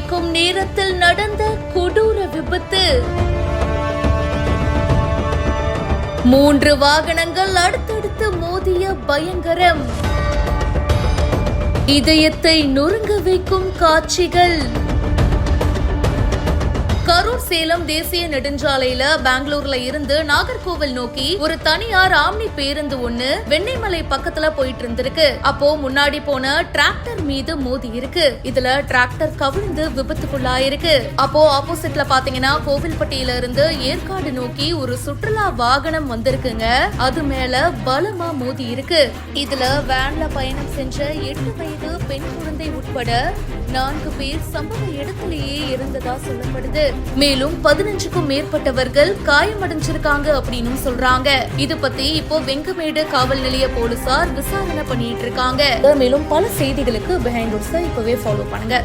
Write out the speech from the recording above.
வைக்கும் நேரத்தில் நடந்த கொடூர விபத்து. 3 வாகனங்கள் அடுத்தடுத்து மோதிய பயங்கரம். இதயத்தை நொறுங்க வைக்கும் காட்சிகள். கரூர் சேலம் தேசிய நெடுஞ்சாலையில பெங்களூர்ல இருந்து நாகர்கோவில் நோக்கி ஒரு தனியார் ஆம்னி பேருந்து ஒண்ணு வெண்ணெய்மலை பக்கத்துல போயிட்டு இருந்திருக்கு. அப்போ முன்னாடி போன டிராக்டர் மீது மோதி இருக்கு. இதுல டிராக்டர் கவிழ்ந்து விபத்துக்குள்ளாயிருக்கு. அப்போ ஆப்போசிட்ல பாத்தீங்கன்னா கோவில்பட்டியில இருந்து ஏற்காடு நோக்கி ஒரு சுற்றுலா வாகனம் வந்திருக்குங்க. அது மேல பலமா மோதி இருக்கு. இதுல வேன்ல பயணம் சென்ற 8 வயது பெண் குழந்தை உட்பட 4 பேர் சம்பவ இடத்திலேயே இருந்ததா சொல்லப்படுது. மேலும் 15க்கும் மேற்பட்டவர்கள் காயமடைஞ்சிருக்காங்க அப்படின்னு சொல்றாங்க. இது பத்தி இப்போ வெங்கமேடு காவல் நிலைய போலீசார் விசாரணை பண்ணிட்டு இருக்காங்க. மேலும் பல செய்திகளுக்கு பிஹைண்ட் இப்பவே ஃபாலோ பண்ணுங்க.